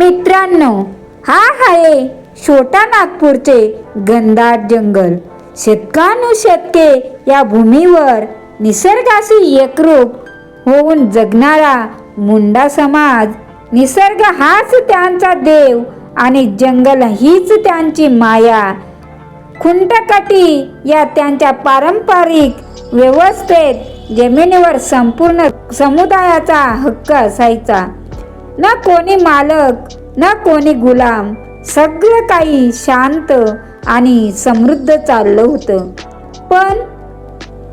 मित्रांनो, हा आहे छोटा नागपूरचे घनदाट जंगल. शतकानुशतके या भूमीवर निसर्गाशी एकरूप होऊन जगणारा मुंडा समाज. निसर्ग हाच त्यांचा देव आणि जंगल हीच त्यांची माया. खुंटकटी या त्यांच्या पारंपरिक व्यवस्थेत जमिनीवर संपूर्ण समुदायाचा हक्क असायचा. ना कोणी मालक ना कोणी गुलाम, सगळं काही शांत आणि समृद्ध चाललं होतं.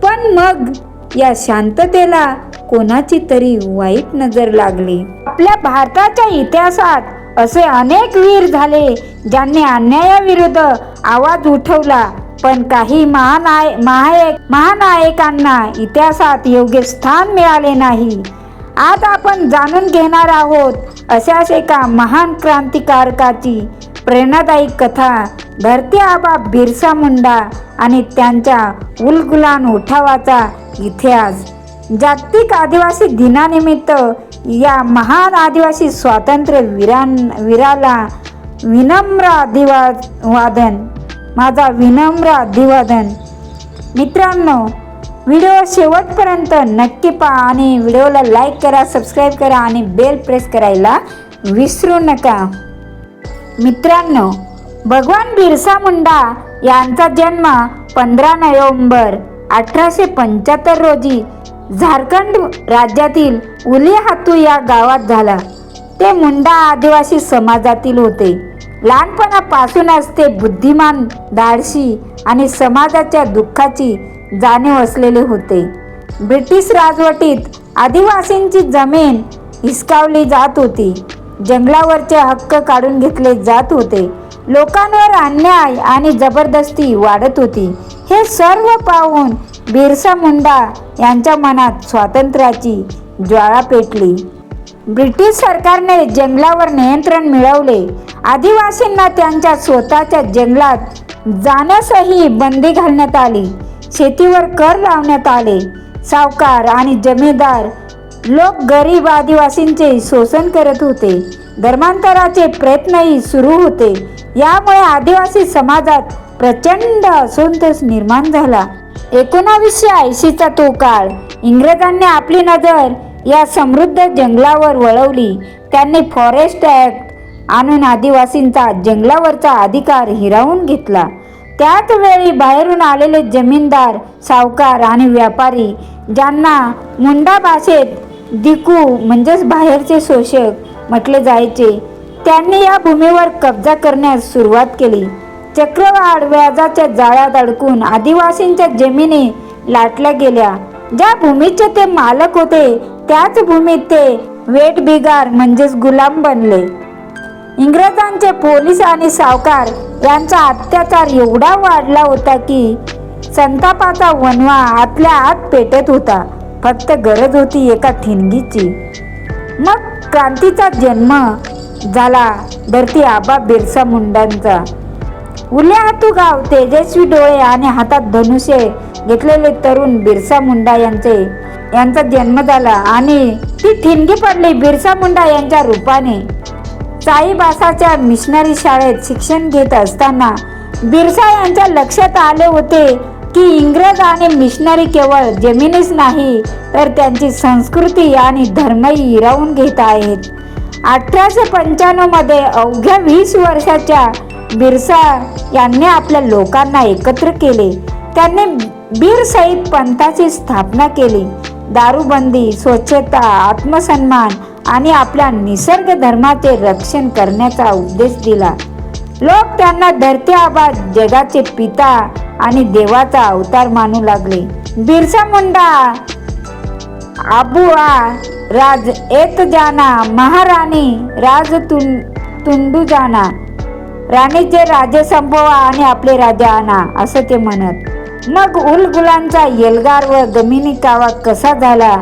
पण मग या शांततेला कोणाची तरी वाईट नजर लागली. आपल्या भारताच्या इतिहासात असे अनेक वीर झाले ज्यांनी अन्यायाविरुद्ध आवाज उठवला, पण काही महानायकांना इतिहासात योग्य स्थान मिळाले नाही. आज आपण जाणून घेणार आहोत अशाच एका महान क्रांतिकारकाची प्रेरणादायी कथा, धरती आबा बिरसा मुंडा आणि त्यांच्या उलगुलान उठावाचा इतिहास. जागतिक आदिवासी दिनानिमित्त या महान आदिवासी स्वातंत्र्य वीराला माझा विनम्र अभिवादन. मित्रांनो, व्हिडिओ शेवटपर्यंत नक्की पहा आणि व्हिडिओला लाईक करा, सबस्क्राईब करा आणि बेल प्रेस करायला विसरू नका. मित्रांनो, भगवान बिरसा मुंडा यांचा जन्म 15 नोव्हेंबर 1875 रोजी झारखंड राज्यातील उलीहातू या गावात झाला. ते मुंडा आदिवासी समाजातील होते. लहानपणापासूनच ते बुद्धिमान, धाडसी आणि समाजाच्या दुःखाची जाणीव असलेले होते. ब्रिटिश राजवटीत आदिवासींची जमीन हिसकावली जात होती. जंगलावरचे हक्क काढून घेतले जात होते. लोकांवर अन्याय आणि जबरदस्ती वाढत होती. हे सर्व पाहून बिरसा मुंडा यांच्या मनात स्वातंत्र्याची ज्वाळा पेटली. ब्रिटिश सरकारने जंगलावर नियंत्रण मिळवले. आदिवासींना त्यांच्या स्वतःच्या जंगलात जाण्यासही बंदी घालण्यात आली. शेतीवर कर लावण्यात आले. सावकार आणि जमीनदार लोक गरीब आदिवासींचे शोषण करत होते. धर्मांतराचे प्रयत्नही सुरू होते. यामुळे आदिवासी समाजात प्रचंड असंतोष निर्माण झाला. 1980चा तो काळ. इंग्रजांनी आपली नजर या समृद्ध जंगलावर वळवली. त्यांनी फॉरेस्ट ॲक्ट आणून आदिवासींचा जंगलावरचा अधिकार हिरावून घेतला. त्याच वेळी बाहेरून आलेले जमीनदार, सावकार आणि व्यापारी, ज्यांना मुंडा भाषेत दिकू म्हणजेच बाहेरचे शोषक म्हटले जायचे, त्यांनी या भूमीवर कब्जा करण्यास सुरुवात केली. चक्रवाढ व्याजाच्या जाळ्यात अडकून आदिवासींच्या जमिनी लाटल्या गेल्या. ज्या भूमीचे ते मालक होते त्याच भूमीत ते वेठबिगार म्हणजेच गुलाम बनले. इंग्रजांचे पोलीस आणि सावकार यांचा अत्याचार एवढा वाढला होता की संतापाचा वणवा आतल्या आत पेटत होता. फक्त गरज होती एका ठिणगीची. मग क्रांतीचा जन्म झाला धरती आबा बिरसा मुंडांचा. उलीहातू गाव, तेजस्वी डोळे आणि हातात धनुष्य घेतलेले तरुण बिरसा मुंडा यांचा जन्म झाला आणि ती ठिणगी पडली बिरसा मुंडा यांच्या रूपाने. चाईबासाच्या मिशनरी शाळेत शिक्षण घेत असताना बिरसा यांच्या लक्षात आले होते की इंग्रज आणि मिशनरी केवळ जमिनीच नाही तर त्यांची संस्कृती आणि धर्मही हिरावून घेत आहेत. 1895 मध्ये अवघ्या 20 वर्षाच्या बिरसा यांनी आपल्या लोकांना एकत्र केले. त्यांनी बीर सईद पंथाची स्थापना केली. दारूबंदी, स्वच्छता, आत्मसन्मान आणि आपल्या निसर्ग धर्माचे रक्षण करण्याचा उपदेश दिला. लोक त्यांना धरती आबा, जगाचे पिता आणि देवाचा अवतार मानू लागले. बिरसा मुंडा आबुआ राज एत जाना, महाराणी राज तुंडू जाना, राणीचे राजे संपवा आणि आपले राजा आणा, असं ते म्हणत. मग उलगुलांचा एल्गार व गमिनी कावा कसा झाला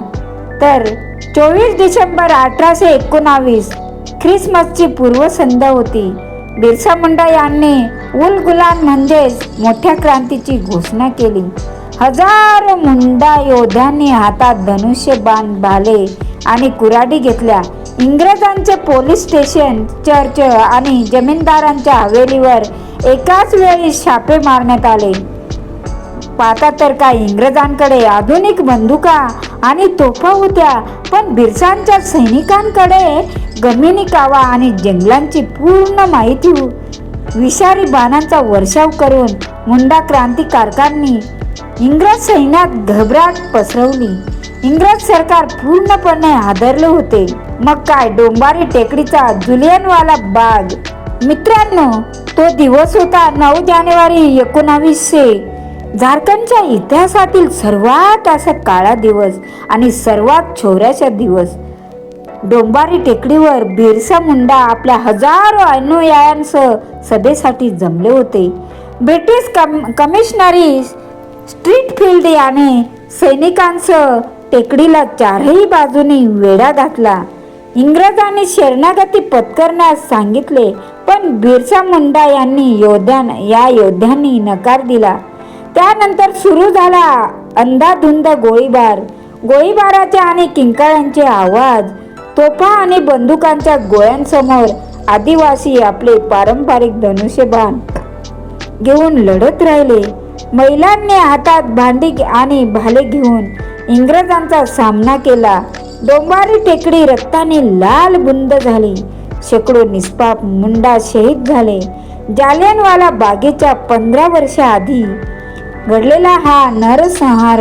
तर 24 डिसेंबर 1819 ख्रिसमसची पूर्वसंध्या होती. बिरसा मुंडा यांनी उलगुलान म्हणजेच मोठ्या क्रांतीची घोषणा केली. हजारो मुंडा योद्ध्यांनी हातात धनुष्य, बाण, भाले आणि कुऱ्हाडी घेतल्या. इंग्रजांचे पोलीस स्टेशन, चर्च आणि जमीनदारांच्या हवेलीवर एकाच वेळी छापे मारण्यात आले. पाहता तर काय इंग्रजांकडे आधुनिक बंदुका आणि तोफा होत्या, पण बिरसांच्या सैनिकांकडे गमिनी कावा आणि जंगलांची पूर्ण माहिती. विषारी बाणांचा वर्षाव करून मुंडा क्रांतिकारकांनी इंग्रज सैन्यात घबराट पसरवली. इंग्रज सरकार पूर्णपणे हादरले होते. मग काय डोंबारी टेकडीचा जुलियनवाला बाग. मित्रांनो, तो दिवस होता 9 जानेवारी 1900. झारखंडच्या इतिहासातील सर्वात असा काळा दिवस आणि सर्वात छोट्याशा दिवस. डोंबारी टेकडीवर बिरसा मुंडा आपल्या हजारो अनुयायांसह सभेसाठी जमले होते. ब्रिटिश कमिशनरी स्ट्रीटफील्ड याने सैनिकांसह टेकडीला चारही बाजूनी वेढा घातला. इंग्रजांनी शरणागती पत्करण्यास सांगितले, पण बिरसा मुंडा या योद्ध्यांनी नकार दिला. त्यानंतर सुरू झाला अंधाधुंद गोळीबार. गोळीबाराचे आणि किंकाळ्यांचे आवाज, तोफा आणि बंदुकांच्या गोळ्यांसमोर आदिवासी आपले पारंपरिक धनुष्यबाण घेऊन लढत राहिले. महिलांनी हातात भांडी आणि भाले घेऊन इंग्रजांचा सामना केला. डोंबारी टेकडी रक्ताने लाल बुंद झाली. शेकडो निष्पाप मुंडा शहीद झाले. जालियनवाला बागेच्या 15 वर्षाआधी घडलेला हा नरसंहार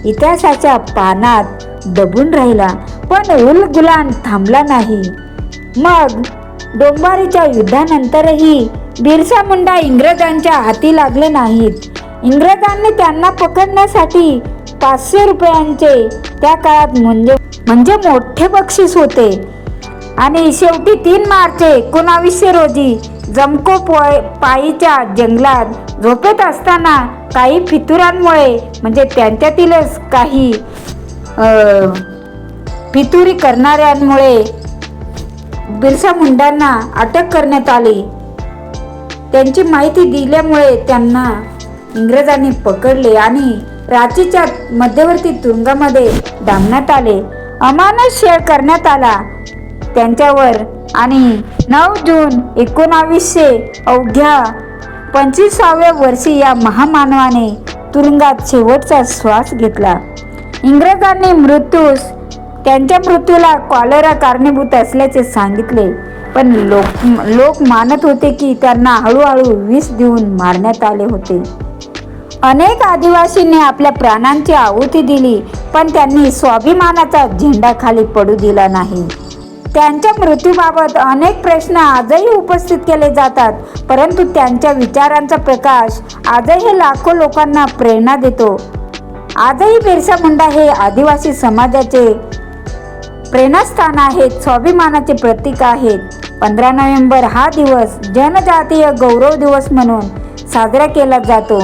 इतिहासाच्या पानात दबून राहिला, पण उलगुलान थांबला नाही. मग डोंबारीच्या युद्धानंतरही बिरसा मुंडा इंग्रजांच्या हाती लागले नाहीत. इंग्रजांनी त्यांना पकडण्यासाठी 500 रुपयांचे त्या काळात म्हणजे मोठे बक्षीस होते. आणि शेवटी 3 मार्च 1900 रोजी जमको पायीच्या जंगलात झोपेत असताना काही फितुरांमुळे म्हणजे त्यांच्यातीलच काही फितुरी करणाऱ्यांमुळे बिरसा मुंडांना अटक करण्यात आली. त्यांची माहिती दिल्यामुळे त्यांना इंग्रजांनी पकडले आणि रांचीच्या मध्यवर्ती तुरुंगामध्ये डांबण्यात आले. अमानुष छळ करण्यात आला त्यांच्यावर आणि 9 जून 1900 अवघ्या 25व्या वर्षी या महामानवाने तुरुंगात शेवटचा श्वास घेतला. इंग्रजांनी त्यांच्या मृत्यूला कॉलेरा कारणीभूत असल्याचे सांगितले, पण लोक मानत होते की त्यांना हळूहळू विष देऊन मारण्यात आले होते. अनेक आदिवासींनी आपल्या प्राणांची आहुती दिली, पण त्यांनी स्वाभिमानाचा झेंडा खाली पडू दिला नाही. त्यांच्या मृत्यूबाबत अनेक प्रश्न आजही उपस्थित केले जातात, परंतु त्यांच्या विचारांचा प्रकाश आजही लाखो लोकांना प्रेरणा देतो. आजही बिरसा मुंडा हे आदिवासी समाजाचे प्रेरणास्थान आहेत, स्वाभिमानाचे प्रतीक आहेत. 15 नोव्हेंबर हा दिवस जनजातीय गौरव दिवस म्हणून साजरा केला जातो.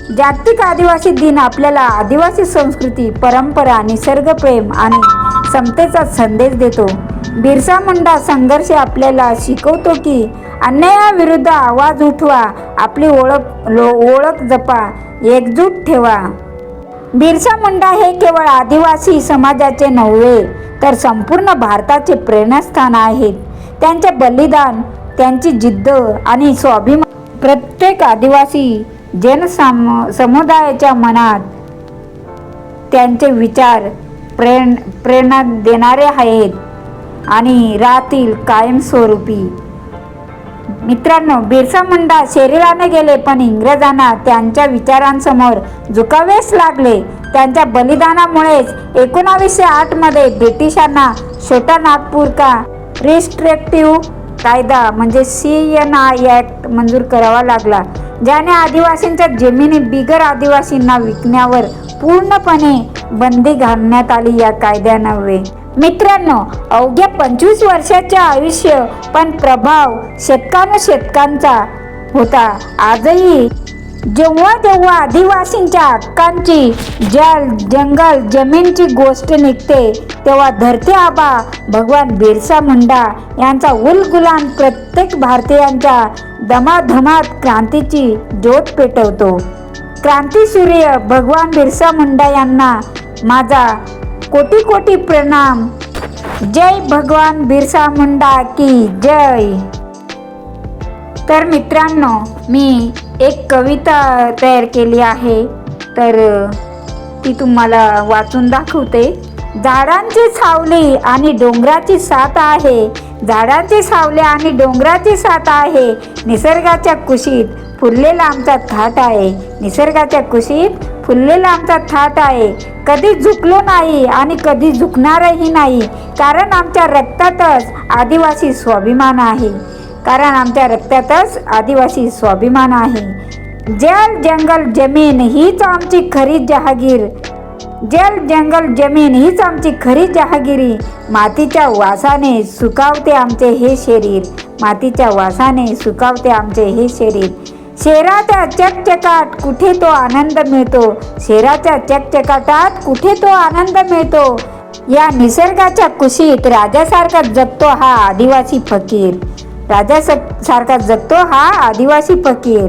जागतिक आदिवासी दिन आपल्याला आदिवासी संस्कृती, परंपरा, निसर्गप्रेम आणि समतेचा संदेश देतो. बिरसा मुंडा संघर्ष आपल्याला शिकवतो की अन्यायाविरुद्ध आवाज उठवा, आपली ओळख जपा, एकजूट ठेवा. बिरसा मुंडा हे केवळ आदिवासी समाजाचे नव्हे तर संपूर्ण भारताचे प्रेरणास्थान आहेत. त्यांचे बलिदान, त्यांची जिद्द आणि स्वाभिमान प्रत्येक आदिवासी समुदायाच्या मनात त्यांचे विचार प्रेरणा देणारे आहेत आणि राहतील कायमस्वरूपी. मित्रांनो, बिरसा मुंडा शरीराने गेले, पण इंग्रजांना त्यांच्या विचारांसमोर झुकावेच लागले. त्यांच्या बलिदानामुळेच 1908 मध्ये ब्रिटिशांना छोटा नागपूर का रिस्ट्रिक्टिव्ह कायदा म्हणजे CNI ॲक्ट मंजूर करावा लागला, ज्याने आदिवासींच्या जमिनी बिगर आदिवासींना विकण्यावर पूर्णपणे बंदी घालण्यात आली. या कायद्यान्वये मित्रांनो, अवघ्या 25 वर्षाचे आयुष्य, पण प्रभाव शतकानुशतकांचा होता. आजही जेव्हा आदिवासींच्या हक्कांची जंगल जमीनची गोष्ट निघते, तेव्हा धरती आबा भगवान बिरसा मुंडा यांचा उलगुलान प्रत्येक भारतीयांच्या दमादमात क्रांतीची ज्योत पेटवतो. क्रांतीसूर्य भगवान बिरसा मुंडा यांना माझा कोटी कोटी प्रणाम. जय भगवान बिरसा मुंडा की जय. तर मित्रांनो, मी एक कविता तयार केली आहे, तर ती तुम्हाला वाचून दाखवते. झाडांची सावली आणि डोंगराची साथ आहे, झाडांची सावली आणि डोंगराची साथ आहे, निसर्गाच्या कुशीत फुललेला आमचा थाट आहे, निसर्गाच्या कुशीत फुललेला आमचा थाट आहे. कधी झुकलो नाही आणि कधी झुकणारही नाही, कारण आमच्या रक्तातच आदिवासी स्वाभिमान आहे, कारण आमच्या रक्तातच आदिवासी स्वाभिमान आहे. जल जंगल जमीन हीच आमची खरी जहागीर, जल जंगल जमीन हीच आमची खरी जहागिरी. मातीच्या वासाने सुकावते आमचे हे शरीर, मातीच्या वासाने सुकावते आमचे हे शरीर. शहराच्या चकचकाट कुठे तो आनंद मिळतो, शहराच्या चकचकाटात कुठे तो आनंद मिळतो. या निसर्गाच्या कुशीत राजासारखा जगतो हा आदिवासी फकीर, राजासारखा जगतो हा आदिवासी फकीर.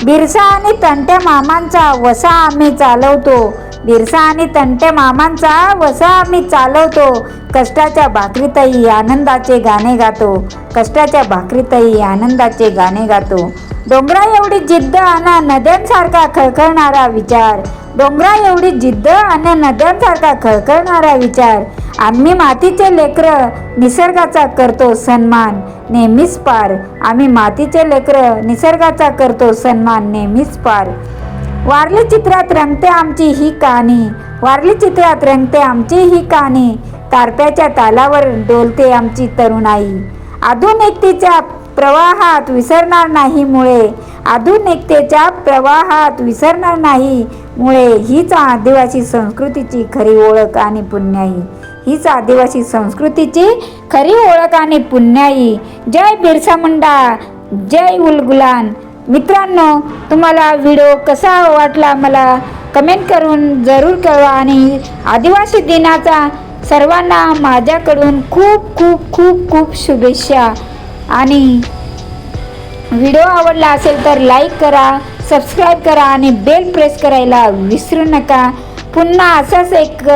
बिरसा आणि तंट्या मामांचा वसा आम्ही चालवतो, बिरसा आणि तंट्या मामांचा वसा आम्ही चालवतो. कष्टाच्या भाकरीतही आनंदाचे गाणे गातो, कष्टाच्या भाकरीतही आनंदाचे गाणे गातो. डोंगरा एवढी जिद्द आणि नद्यांसारखा खळखळणारा विचार, डोंगरा एवढी जिद्द आणि नद्यांसारखा खळखळणारा विचार. आम्ही मातीचे लेकरं निसर्गाचा करतो सन्मान नेहमीच पार, आम्ही मातीचे लेकरं निसर्गाचा करतो सन्मान नेहमीच पार. वारली चित्रात रंगते आमची ही कहाणी, वारली चित्रात रंगते आमची ही कहाणी. तारप्याच्या तालावर डोलते आमची तरुणाई, आधुनिकतेच्या प्रवाहात विसरणार नाही मुळे, आधुनिकतेच्या प्रवाहात विसरणार नाही मुळे. हीच आदिवासी संस्कृतीची खरी ओळख आणि पुण्याई, हीच आदिवासी संस्कृतीची खरी ओळख आणि पुण्याई. जय बिरसा मुंडा, जय उलगुलान. मित्रांनो, तुम्हाला व्हिडिओ कसा वाटला मला कमेंट करून जरूर कळवा आणि आदिवासी दिनाचा सर्वांना माझ्याकडून खूप खूप खूप खूप शुभेच्छा. आणि व्हिडिओ आवडला असेल तर लाईक करा, सबस्क्राईब करा आणि बेल प्रेस करायला विसरू नका. पुन्हा असाच एक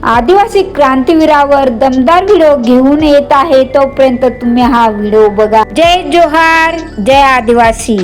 आदिवासी क्रांतीवीरावर दमदार व्हिडिओ घेऊन येत आहे, तोपर्यंत तुम्ही हा व्हिडिओ बघा. जय जोहार, जय आदिवासी.